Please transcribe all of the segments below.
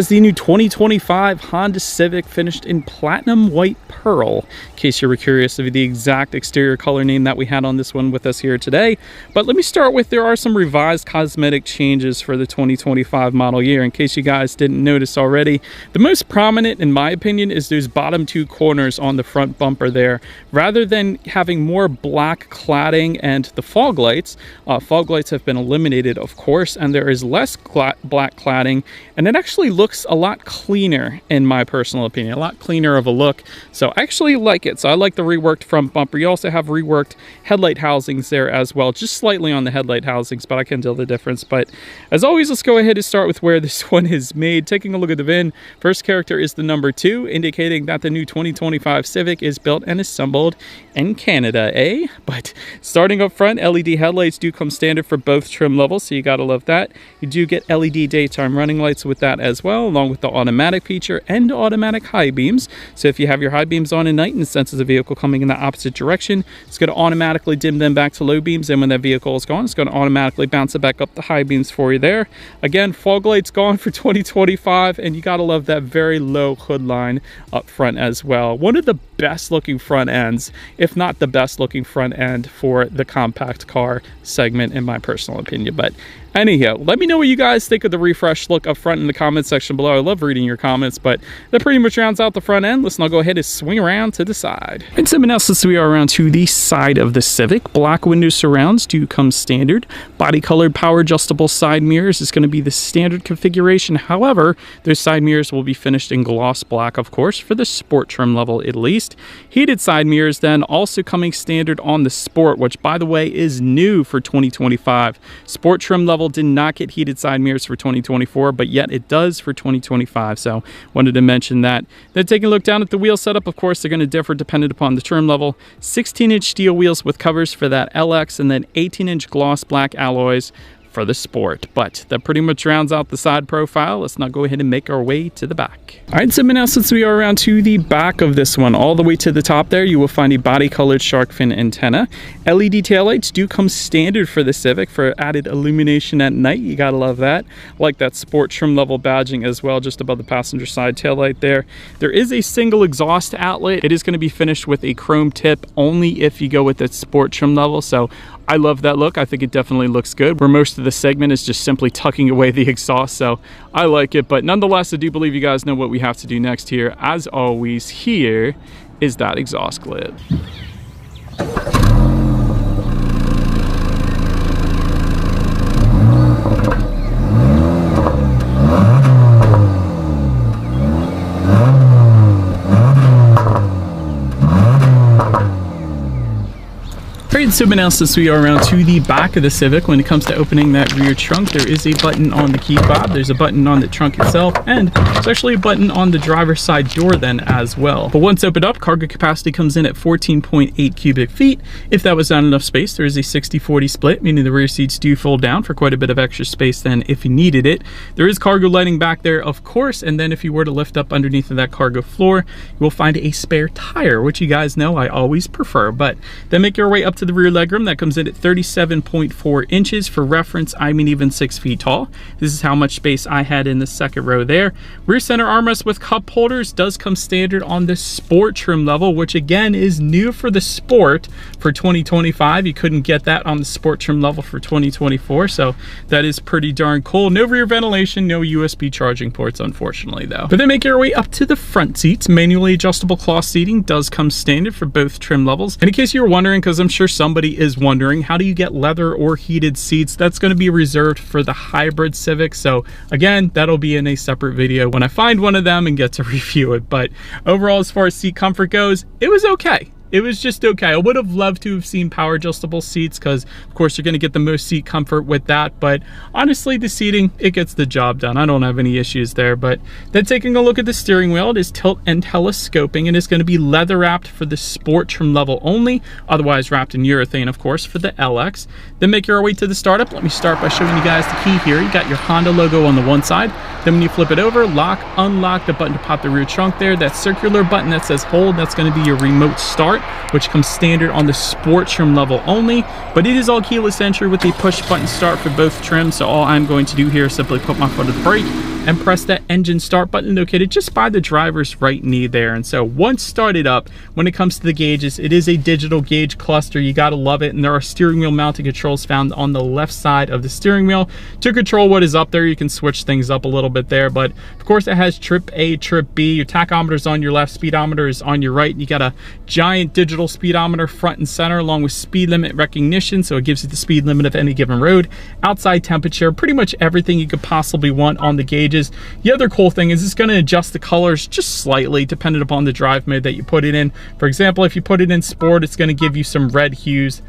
It's the new 2025 Honda Civic finished in platinum white pearl, in case you were curious of the exact exterior color name that we had on this one with us here today. But let me start with, there are some revised cosmetic changes for the 2025 model year, in case you guys didn't notice already. The most prominent, in my opinion, is those bottom two corners on the front bumper there. Rather than having more black cladding and the fog lights have been eliminated, of course, and there is less black cladding, and it actually looks a lot cleaner, in my personal opinion, a lot cleaner of a look. So I actually like it. So I like the reworked front bumper. You also have reworked headlight housings there as well, just slightly on the headlight housings, but I can tell the difference. But as always, let's go ahead and start with where this one is made. Taking a look at the VIN, first character is the number 2, indicating that the new 2025 Civic is built and assembled in Canada, eh? But starting up front, LED headlights do come standard for both trim levels, so you gotta love that. You do get LED daytime running lights with that as well, along with the automatic feature and automatic high beams. So if you have your high beams on at night and it senses a vehicle coming in the opposite direction, it's going to automatically dim them back to low beams, and when that vehicle is gone, it's going to automatically bounce it back up the high beams for you there. Again, fog lights gone for 2025, and you gotta love that very low hood line up front as well. One of the best looking front ends, if not the best looking front end for the compact car segment, in my personal opinion. But anyhow, let me know what you guys think of the refresh look up front in the comment section below. I love reading your comments, but that pretty much rounds out the front end. Let's now go ahead and swing around to the side. And something else, since we are around to the side of the Civic, black window surrounds do come standard. Body colored power adjustable side mirrors is going to be the standard configuration. However, those side mirrors will be finished in gloss black, of course, for the sport trim level at least. Heated side mirrors then also coming standard on the Sport, which by the way is new for 2025. Sport trim level did not get heated side mirrors for 2024, but yet it does for 2025, so wanted to mention that. Then taking a look down at the wheel setup, of course they're going to differ dependent upon the trim level. 16-inch steel wheels with covers for that LX, and then 18-inch gloss black alloys for the Sport. But that pretty much rounds out the side profile. Let's now go ahead and make our way to the back. All right, so now since we are around to the back of this one, all the way to the top there, you will find a body colored shark fin antenna. LED taillights do come standard for the Civic for added illumination at night. You gotta love that. I like that Sport trim level badging as well, just above the passenger side taillight there. There is a single exhaust outlet. It is going to be finished with a chrome tip only if you go with the Sport trim level, so I love that look. I think it definitely looks good, where most of the segment is just simply tucking away the exhaust, so I like it. But nonetheless, I do believe you guys know what we have to do next here. As always, here is that exhaust clip. So now since we are around to the back of the Civic, when it comes to opening that rear trunk, there is a button on the key fob, there's a button on the trunk itself, and there's actually a button on the driver's side door then as well. But once opened up, cargo capacity comes in at 14.8 cubic feet. If that was not enough space, there is a 60-40 split, meaning the rear seats do fold down for quite a bit of extra space then if you needed it. There is cargo lighting back there, of course, and then if you were to lift up underneath of that cargo floor, you will find a spare tire, which you guys know I always prefer. But then make your way up to the rear legroom. That comes in at 37.4 inches. For reference, I'm even 6 feet tall. This is how much space I had in the second row there. Rear center armrest with cup holders does come standard on the Sport trim level, which again is new for the Sport for 2025. You couldn't get that on the Sport trim level for 2024, so that is pretty darn cool. No rear ventilation, no USB charging ports, unfortunately, though. But then make your way up to the front seats. Manually adjustable cloth seating does come standard for both trim levels. And in case you're wondering, because I'm sure somebody is wondering, how do you get leather or heated seats? That's going to be reserved for the hybrid Civic, so again, that'll be in a separate video when I find one of them and get to review it. But overall, as far as seat comfort goes, it was okay. It was just okay. I would have loved to have seen power adjustable seats because, of course, you're going to get the most seat comfort with that. But honestly, the seating, it gets the job done. I don't have any issues there. But then taking a look at the steering wheel, it is tilt and telescoping, and it's going to be leather wrapped for the Sport trim level only, otherwise wrapped in urethane, of course, for the LX. Then make your way to the startup. Let me start by showing you guys the key here. You got your Honda logo on the one side. Then when you flip it over, lock, unlock, the button to pop the rear trunk there. That circular button that says hold, that's going to be your remote start, which comes standard on the Sport trim level only, but it is all keyless entry with a push button start for both trims. So all I'm going to do here is simply put my foot on the brake and press that engine start button located just by the driver's right knee there. And so once started up, when it comes to the gauges, it is a digital gauge cluster. You gotta love it. And there are steering wheel mounted controls found on the left side of the steering wheel to control what is up there. You can switch things up a little bit there, but of course it has trip A, trip B. Your tachometer is on your left, speedometer is on your right. You got a giant digital speedometer front and center along with speed limit recognition, so it gives you the speed limit of any given road, outside temperature, pretty much everything you could possibly want on the gauges. The other cool thing is it's going to adjust the colors just slightly depending upon the drive mode that you put it in. For example, if you put it in sport, it's going to give you some red hues,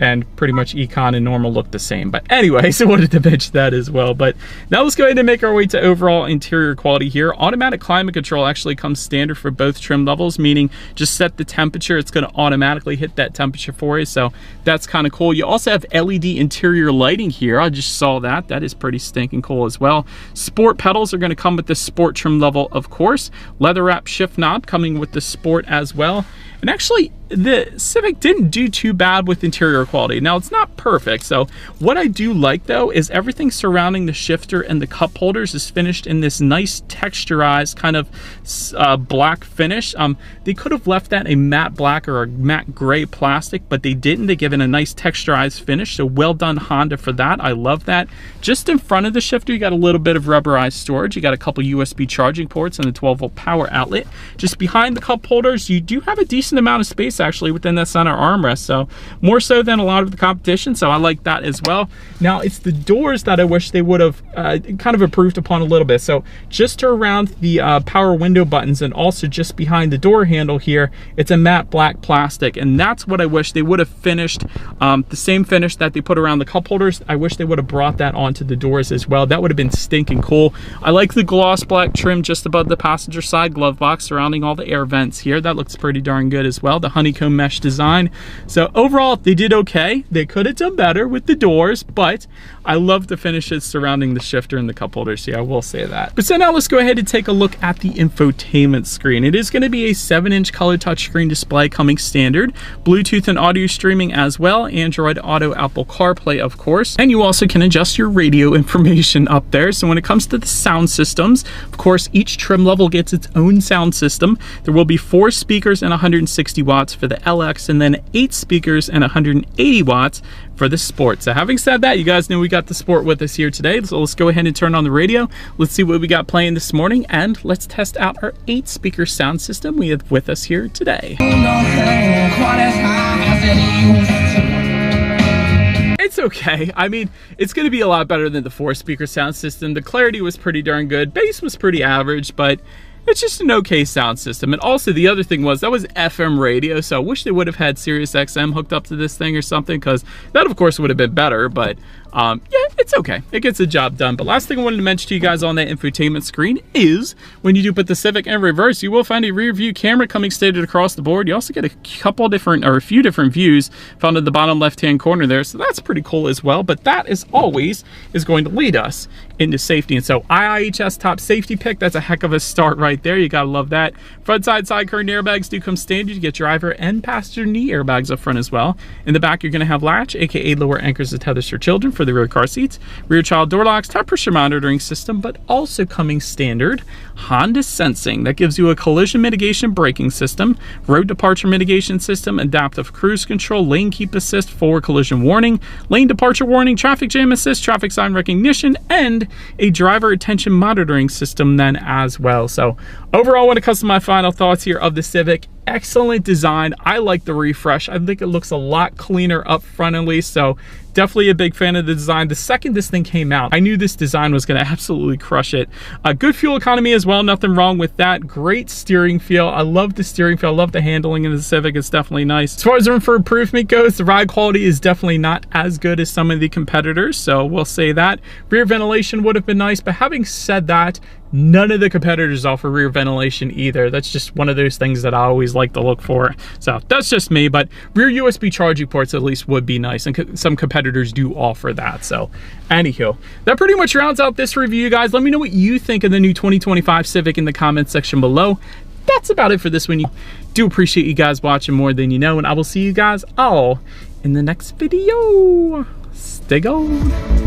and pretty much econ and normal look the same. But anyway, so I wanted to mention that as well. But now let's go ahead and make our way to overall interior quality here. Automatic climate control actually comes standard for both trim levels, meaning just set the temperature, it's going to automatically hit that temperature for you, so that's kind of cool. You also have LED interior lighting here. I just saw that. That is pretty stinking cool as well. Sport pedals are going to come with the sport trim level, of course. Leather wrap shift knob coming with the sport as well. And actually, the Civic didn't do too bad with interior quality. Now, it's not perfect, so what I do like though is everything surrounding the shifter and the cup holders is finished in this nice texturized kind of black finish. They could have left that a matte black or a matte gray plastic, but they didn't. They give it a nice texturized finish, so well done Honda for that. I love that. Just in front of the shifter, you got a little bit of rubberized storage. You got a couple USB charging ports and a 12-volt power outlet. Just behind the cup holders, you do have a decent amount of space actually within that center armrest, so more so than a lot of the competition, so I like that as well. Now it's the doors that I wish they would have kind of improved upon a little bit. So just around the power window buttons and also just behind the door handle here, it's a matte black plastic, and that's what I wish they would have finished. The same finish that they put around the cup holders, I wish they would have brought that onto the doors as well. That would have been stinking cool. I like the gloss black trim just above the passenger side glove box surrounding all the air vents here. That looks pretty darn good as well. The honeycomb mesh design. So overall, they did okay. They could have done better with the doors, but I love the finishes surrounding the shifter and the cup holders. Yeah, I will say that. But so now let's go ahead and take a look at the infotainment screen. It is going to be a 7-inch color touchscreen display coming standard, Bluetooth and audio streaming as well, Android Auto, Apple CarPlay, of course, and you also can adjust your radio information up there. So when it comes to the sound systems, of course, each trim level gets its own sound system. There will be 4 speakers and 160 watts for the LX, and then 8 speakers and 180 watts for the Sport. So having said that, you guys know we got the Sport with us here today, so let's go ahead and turn on the radio. Let's see what we got playing this morning, and let's test out our 8-speaker sound system we have with us here today. It's okay. I mean, it's going to be a lot better than the 4-speaker sound system. The clarity was pretty darn good. Bass was pretty average, but it's just an okay sound system. And also the other thing was that was FM radio, so I wish they would have had Sirius XM hooked up to this thing or something, because that of course would have been better. But yeah, it's okay. It gets the job done. But last thing I wanted to mention to you guys on that infotainment screen is when you do put the Civic in reverse, you will find a rear view camera coming stated across the board. You also get a couple different, or a few different views found in the bottom left-hand corner there. So that's pretty cool as well. But that, as always, is going to lead us into safety. And so IIHS top safety pick, that's a heck of a start right there. You gotta love that. Front side curtain airbags do come standard. You get driver and passenger knee airbags up front as well. In the back, you're gonna have latch, aka lower anchors and tethers for children for the rear car seats. Rear child door locks, tire pressure monitoring system, but also coming standard, Honda Sensing. That gives you a collision mitigation braking system, road departure mitigation system, adaptive cruise control, lane keep assist, forward collision warning, lane departure warning, traffic jam assist, traffic sign recognition, and a driver attention monitoring system then as well. So overall, when it comes to my final thoughts here of the Civic, excellent design. I like the refresh. I think it looks a lot cleaner up front at least, so definitely a big fan of the design. The second this thing came out, I knew this design was going to absolutely crush it. Good fuel economy as well, nothing wrong with that. Great steering feel. I love the steering feel. I love the handling in the Civic. It's definitely nice. As far as room for improvement goes, the ride quality is definitely not as good as some of the competitors, so we'll say that. Rear ventilation would have been nice, but having said that, none of the competitors offer rear ventilation either. That's just one of those things that I always like to look for. So that's just me, but rear USB charging ports at least would be nice, and some competitors do offer that. So anywho, that pretty much rounds out this review, guys. Let me know what you think of the new 2025 Civic in the comments section below. That's about it for this one. Do appreciate you guys watching more than you know, and I will see you guys all in the next video. Stay gold.